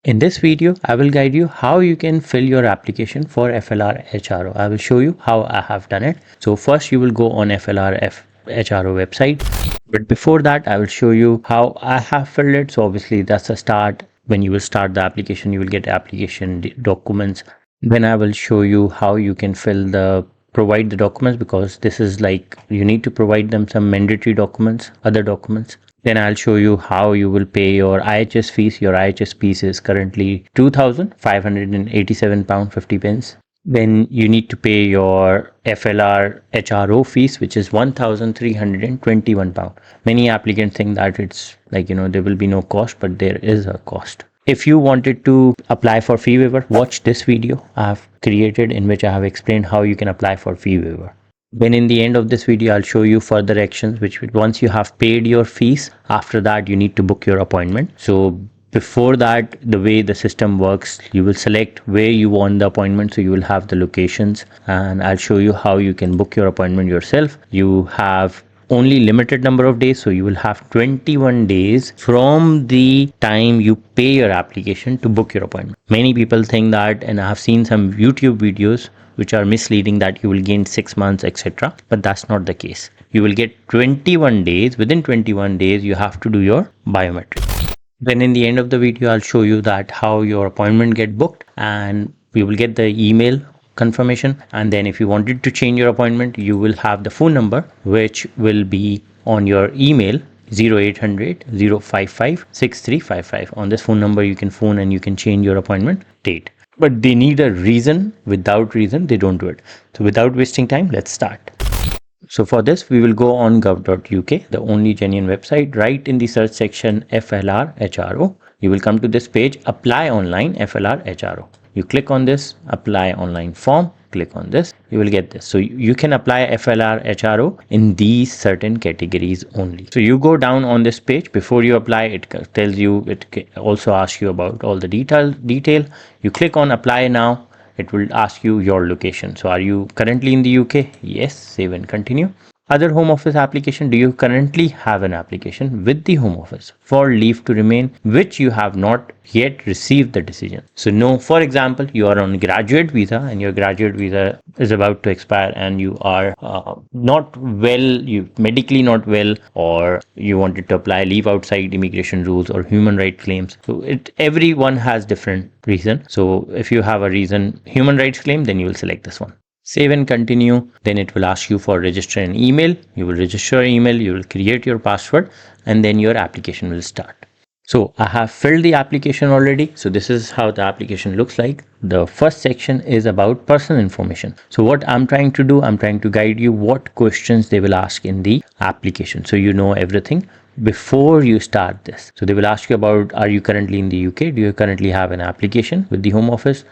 In this video, I will guide you how you can fill your application for FLR HRO. I will show you how I have done it. So first you will go on FLR HRO website. But before that, I will show you how I have filled it. So obviously that's a start. When you will start the application, you will get application documents. Then I will show you how you can provide the documents, because this is like you need to provide them some mandatory documents, other documents. Then I'll show you how you will pay your IHS fees. Your IHS fees is currently £2,587.50. Then you need to pay your FLR HRO fees, which is £1,321. Many applicants think that it's like, there will be no cost, but there is a cost. If you wanted to apply for fee waiver, watch this video I have created in which I have explained how you can apply for fee waiver. Then in the end of this video, I'll show you further actions, which once you have paid your fees, after that you need to book your appointment. So before that, the way the system works, you will select where you want the appointment. So you will have the locations, and I'll show you how you can book your appointment yourself. You have only limited number of days, so you will have 21 days from the time you pay your application to book your appointment. Many people think that, and I have seen some YouTube videos which are misleading, that you will gain 6 months, etc. But that's not the case. You will get 21 days. Within 21 days, you have to do your biometric. Then in the end of the video, I'll show you that how your appointment get booked, and you will get the email confirmation. And then if you wanted to change your appointment, you will have the phone number which will be on your email, 0800 055 6355. On this phone number you can phone and you can change your appointment date. But they need a reason. Without reason, they don't do it. So without wasting time, let's start. So for this, we will go on gov.uk, the only genuine website. Right in the search section, FLR HRO. You will come to this page, apply online FLR HRO. You click on this, apply online form, click on this, you will get this. So you can apply FLR HRO in these certain categories only. So you go down on this page. Before you apply, it tells you, it also asks you about all the detail. You click on apply now. It will ask you your location. So are you currently in the UK? Yes, save and continue. Other Home Office application, do you currently have an application with the Home Office for leave to remain, which you have not yet received the decision? So no, for example, you are on graduate visa and your graduate visa is about to expire, and you are not well, you medically not well, or you wanted to apply leave outside immigration rules or human rights claims. So everyone has different reason. So if you have a reason, human rights claim, then you will select this one. Save and continue. Then it will ask you for register an email. You will register an email, you will create your password, and then your application will start. So I have filled the application already. So this is how the application looks like. The first section is about personal information. So what I'm trying to do, I'm trying to guide you what questions they will ask in the application, so you know everything before you start this. So they will ask you about, are you currently in the UK? Do you currently have an application with the Home Office?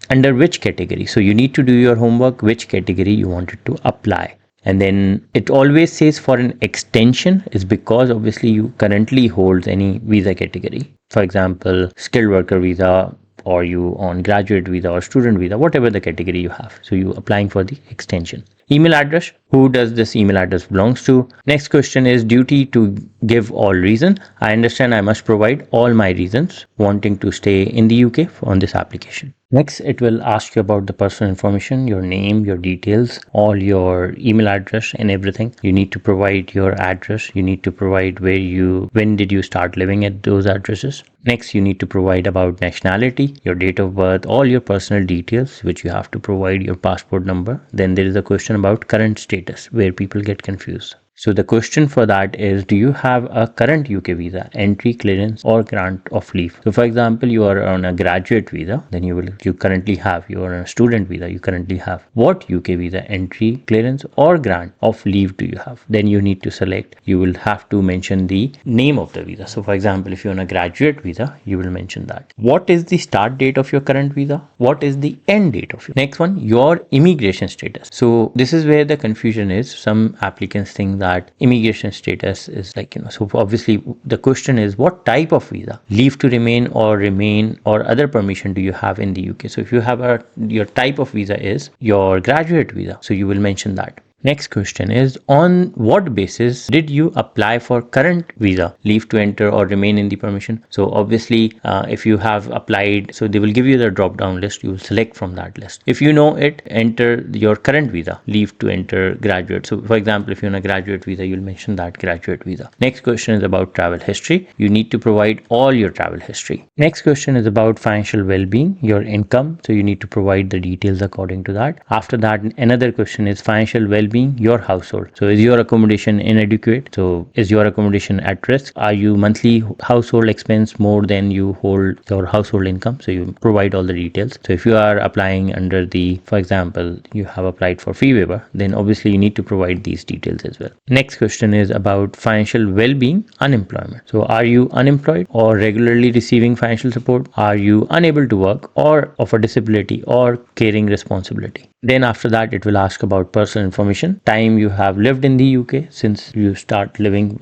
Under which category? So you need to do your homework, which category you wanted to apply. And then it always says for an extension is because obviously you currently hold any visa category. For example, skilled worker visa, or you on graduate visa or student visa, whatever the category you have. So you applying for the extension. Email address, who does this email address belongs to? Next question is duty to give all reason. I understand I must provide all my reasons wanting to stay in the UK on this application. Next, it will ask you about the personal information, your name, your details, all your email address and everything. You need to provide your address. You need to provide when did you start living at those addresses. Next, you need to provide about nationality, your date of birth, all your personal details, which you have to provide, your passport number. Then there is a question about current status, where people get confused. So the question for that is, do you have a current UK visa, entry, clearance, or grant of leave? So for example, you are on a graduate visa, then you currently have, you are on a student visa, you currently have. What UK visa, entry, clearance, or grant of leave do you have? Then you need to select, you will have to mention the name of the visa. So for example, if you're on a graduate visa, you will mention that. What is the start date of your current visa? What is the end date of your? Next one, your immigration status. So this is where the confusion is. Some applicants think that immigration status is like, so obviously the question is, what type of visa, leave to remain or other permission do you have in the UK? So if you have your type of visa is your graduate visa, so you will mention that. Next question is, on what basis did you apply for current visa, leave to enter or remain in the permission? So obviously, if you have applied, so they will give you the drop down list, you will select from that list. If you know it, enter your current visa, leave to enter graduate. So for example, if you're on a graduate visa, you'll mention that graduate visa. Next question is about travel history. You need to provide all your travel history. Next question is about financial well-being, your income. So you need to provide the details according to that. After that, another question is financial well-being, your household. So is your accommodation inadequate? So is your accommodation at risk? Are you monthly household expense more than you hold your household income? So you provide all the details. So if you are applying under the, for example, you have applied for fee waiver, then obviously you need to provide these details as well. Next question is about financial well-being, unemployment. So are you unemployed or regularly receiving financial support? Are you unable to work or of a disability or caring responsibility? Then after that, it will ask about personal information, time you have lived in the UK since you start living,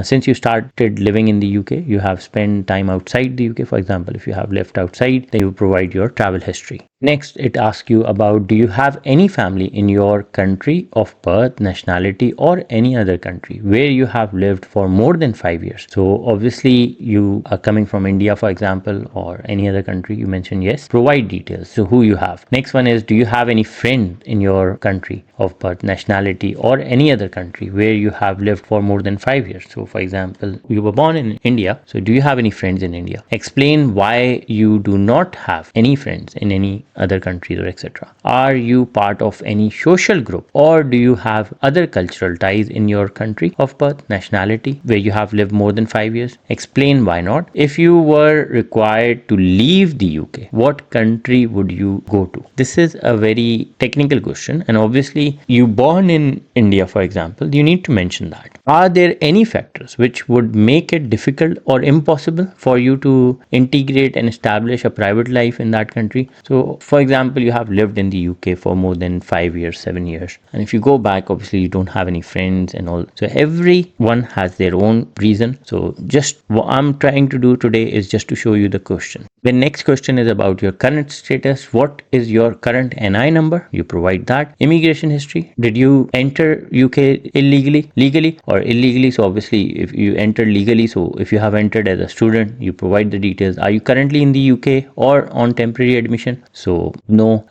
since you started living in the UK, you have spent time outside the UK. For example, if you have left outside, then you provide your travel history. Next, it asks you about, do you have any family in your country of birth, nationality, or any other country where you have lived for more than 5 years? So obviously you are coming from India, for example, or any other country, you mention yes, provide details. So who you have. Next one is, do you have any friend in your country of birth, nationality, or any other country where you have lived for more than 5 years? So for example, you were born in India. So do you have any friends in India? Explain why you do not have any friends in any other countries or etc. Are you part of any social group, or do you have other cultural ties in your country of birth, nationality, where you have lived more than 5 years? Explain why not. If you were required to leave the UK, what country would you go to? This is a very technical question, and obviously you born in India, for example, you need to mention that. Are there any factors which would make it difficult or impossible for you to integrate and establish a private life in that country? So for example, you have lived in the UK for more than 5 years, 7 years, and if you go back, obviously you don't have any friends and all. So everyone has their own reason. So just what I'm trying to do today is just to show you the question. The next question is about your current status. What is your current NI number? You provide that. Immigration history. Did you enter UK illegally, legally, or illegally? So obviously if you entered legally, so if you have entered as a student, you provide the details. Are you currently in the UK or on temporary admission? So no.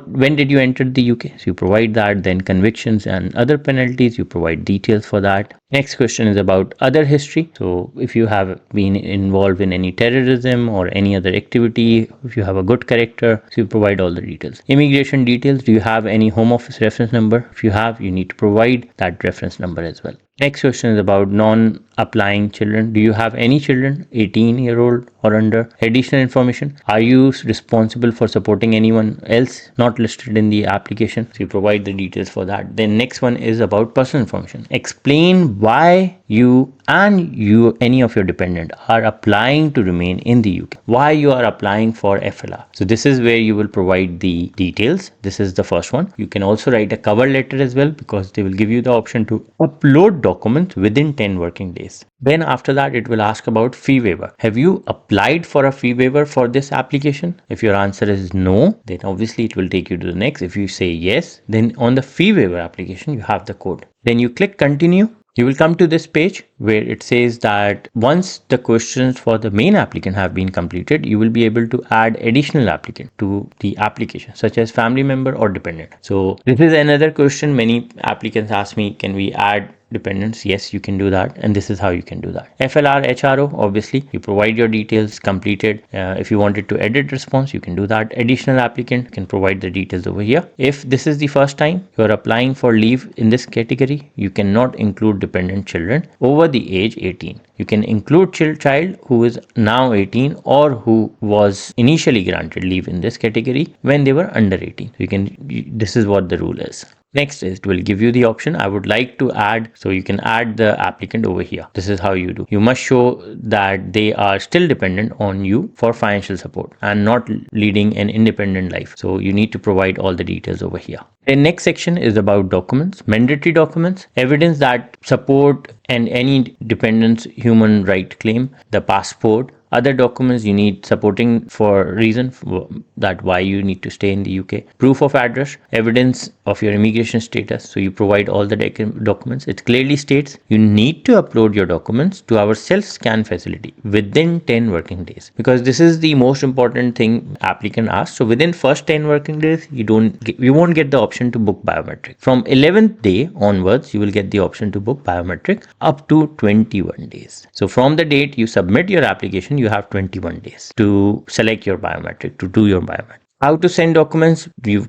When did you enter the UK? So you provide that. Then convictions and other penalties, you provide details for that. Next question is about other history. So if you have been involved in any terrorism or any other activity, if you have a good character, so you provide all the details. Immigration details. Do you have any home office reference number? If you have, you need to provide that reference number as well. Next question is about non-applying children. Do you have any children 18-year-old or under? Additional information. Are you responsible for supporting anyone else not listed in the application? So you provide the details for that. Then next one is about personal information. Explain why you and any of your dependent are applying to remain in the UK. Why you are applying for FLR. So this is where you will provide the details. This is the first one. You can also write a cover letter as well, because they will give you the option to upload documents within 10 working days. Then after that, it will ask about fee waiver. Have you applied for a fee waiver for this application? If your answer is no, then obviously it will take you to the next. If you say yes, then on the fee waiver application, you have the code. Then you click continue. You will come to this page where it says that once the questions for the main applicant have been completed, you will be able to add additional applicant to the application, such as family member or dependent. So this is another question many applicants ask me, can we add dependents? Yes, you can do that, and this is how you can do that. FLR HRO, obviously you provide your details completed. If you wanted to edit response, you can do that. Additional applicant, you can provide the details over here. If this is the first time you are applying for leave in this category, you cannot include dependent children over the age 18. You can include child who is now 18 or who was initially granted leave in this category when they were under 18. So this is what the rule is. Next is, it will give you the option, I would like to add, so you can add the applicant over here. This is how you do. You must show that they are still dependent on you for financial support and not leading an independent life. So you need to provide all the details over here. The next section is about documents, mandatory documents, evidence that support and any dependent's human right claim, the passport, Other documents you need supporting for reason that why you need to stay in the UK. Proof of address, evidence of your immigration status. So you provide all the documents. It clearly states you need to upload your documents to our self-scan facility within 10 working days, because this is the most important thing applicant asks. So within first 10 working days, you won't get the option to book biometric. From 11th day onwards, you will get the option to book biometric up to 21 days. So from the date you submit your application, you have 21 days to select your biometric, to do your biometric. How to send documents? You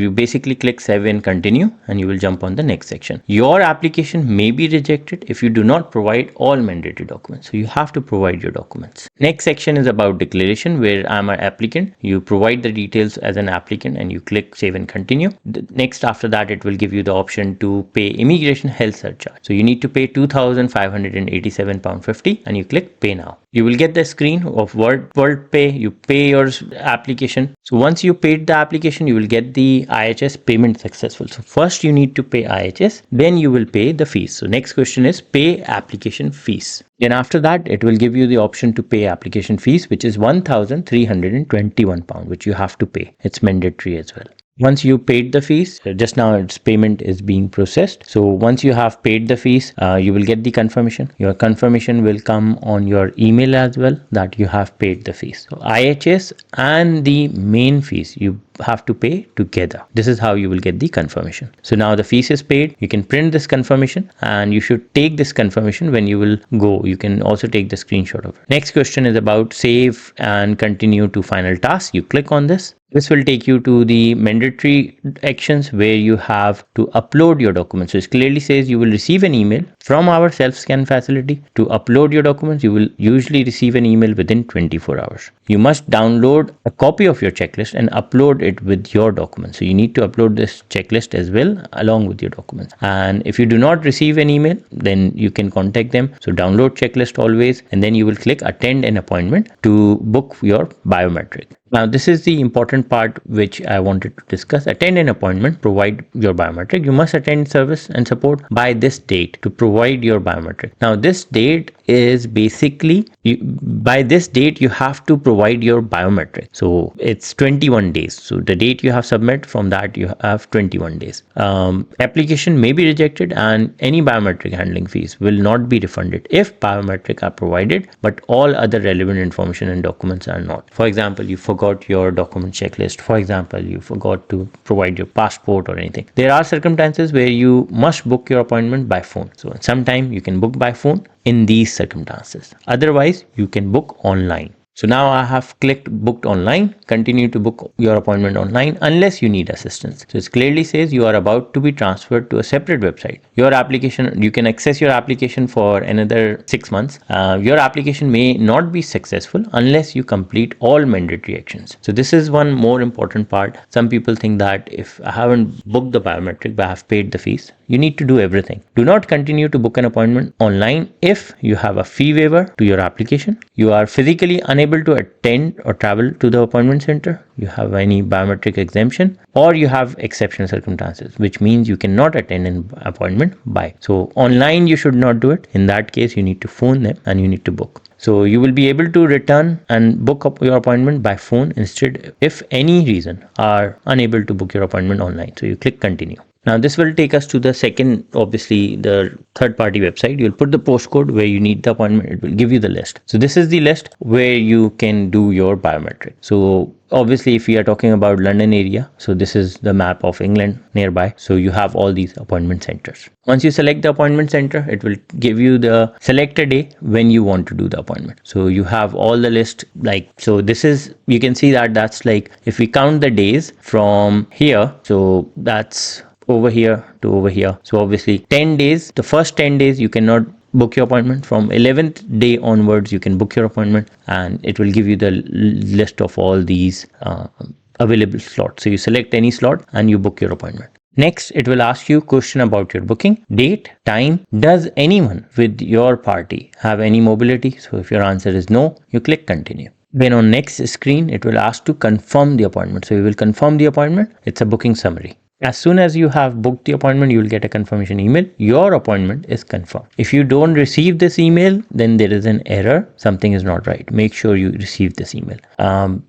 basically click save and continue, and you will jump on the next section. Your application may be rejected if you do not provide all mandatory documents. So you have to provide your documents. Next section is about declaration, where I'm an applicant. You provide the details as an applicant and you click save and continue. Next, after that, it will give you the option to pay Immigration Health Surcharge. So you need to pay £2,587.50 and you click pay now. You will get the screen of World Pay. You pay your application. So once you paid the application, you will get the IHS payment successful. So first you need to pay IHS, then you will pay the fees. So next question is pay application fees. Then after that, it will give you the option to pay application fees, which is £1,321, which you have to pay. It's mandatory as well. Once you paid the fees, just now its payment is being processed. So once you have paid the fees, you will get the confirmation. Your confirmation will come on your email as well that you have paid the fees. So IHS and the main fees you have to pay together. This is how you will get the confirmation. So now the fees is paid. You can print this confirmation and you should take this confirmation when you will go. You can also take the screenshot of it. Next question is about save and continue to final task. You click on this. This will take you to the mandatory actions where you have to upload your documents. So it clearly says you will receive an email from our self-scan facility to upload your documents. You will usually receive an email within 24 hours. You must download a copy of your checklist and upload it with your documents. So you need to upload this checklist as well along with your documents. And if you do not receive an email, then you can contact them. So download checklist always, and then you will click attend an appointment to book your biometric. Now, this is the important part which I wanted to discuss. Attend an appointment, provide your biometric. You must attend service and support by this date to provide your biometric. Now, this date is basically, by this date, you have to provide your biometric. So it's 21 days. So the date you have submit, from that you have 21 days. Application may be rejected and any biometric handling fees will not be refunded if biometric are provided, but all other relevant information and documents are not. For example, you forgot your document checklist. For example, you forgot to provide your passport or anything. There are circumstances where you must book your appointment by phone. So sometime you can book by phone in these circumstances. Otherwise, you can book online. So now I have clicked booked online. Continue to book your appointment online unless you need assistance. So it clearly says you are about to be transferred to a separate website. Your application, you can access your application for another 6 months. Your application may not be successful unless you complete all mandatory actions. So this is one more important part. Some people think that if I haven't booked the biometric but I have paid the fees, you need to do everything. Do not continue to book an appointment online if you have a fee waiver to your application, you are physically unable to attend or travel to the appointment center, you have any biometric exemption, or you have exceptional circumstances, which means you cannot attend an appointment by. So online you should not do it. In that case, you need to phone them and you need to book. So you will be able to return and book up your appointment by phone instead if any reason are unable to book your appointment online. So you click continue. Now this will take us to the second, obviously the third party website. You'll put the postcode where you need the appointment. It will give you the list. So this is the list where you can do your biometric. So obviously if we are talking about London area, so this is the map of England nearby. So you have all these appointment centers. Once you select the appointment center, it will give you the select a day when you want to do the appointment. So you have all the list, like, so this is, you can see that that's like, if we count the days from here, so that's over here to over here. So obviously 10 days, the first 10 days you cannot book your appointment. From 11th day onwards you can book your appointment, and it will give you the list of all these available slots. So you select any slot and you book your appointment. Next, it will ask you question about your booking, date, time. Does anyone with your party have any mobility? So if your answer is no, you click continue. Then on next screen, it will ask to confirm the appointment. So you will confirm the appointment. It's a booking summary. As soon as you have booked the appointment, you will get a confirmation email. Your appointment is confirmed. If you don't receive this email, then there is an error. Something is not right. Make sure you receive this email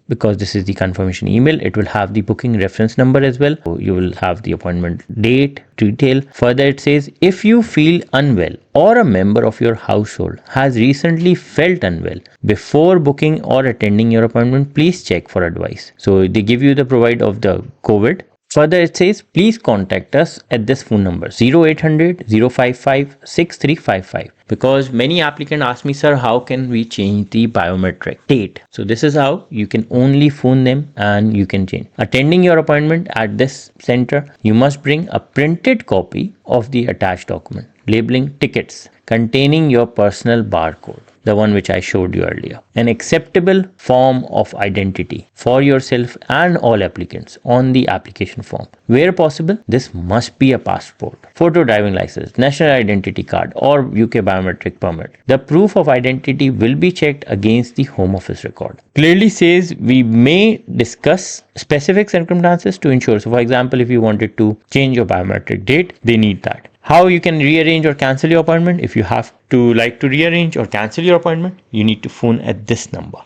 because this is the confirmation email. It will have the booking reference number as well. So you will have the appointment date, detail. Further, it says if you feel unwell or a member of your household has recently felt unwell before booking or attending your appointment, please check for advice. So they give you the provide of the COVID. Further, it says, please contact us at this phone number 0800 055 6355 because many applicants ask me, sir, how can we change the biometric date? So this is how you can only phone them and you can change. Attending your appointment at this center, you must bring a printed copy of the attached document labeling tickets containing your personal barcode, the one which I showed you earlier, an acceptable form of identity for yourself and all applicants on the application form. Where possible, this must be a passport, photo driving license, national identity card or UK biometric permit. The proof of identity will be checked against the Home Office record. Clearly says we may discuss specific circumstances to ensure. So for example, if you wanted to change your biometric date, they need that. How you can rearrange or cancel your appointment. If you have to like to rearrange or cancel your appointment, you need to phone at this number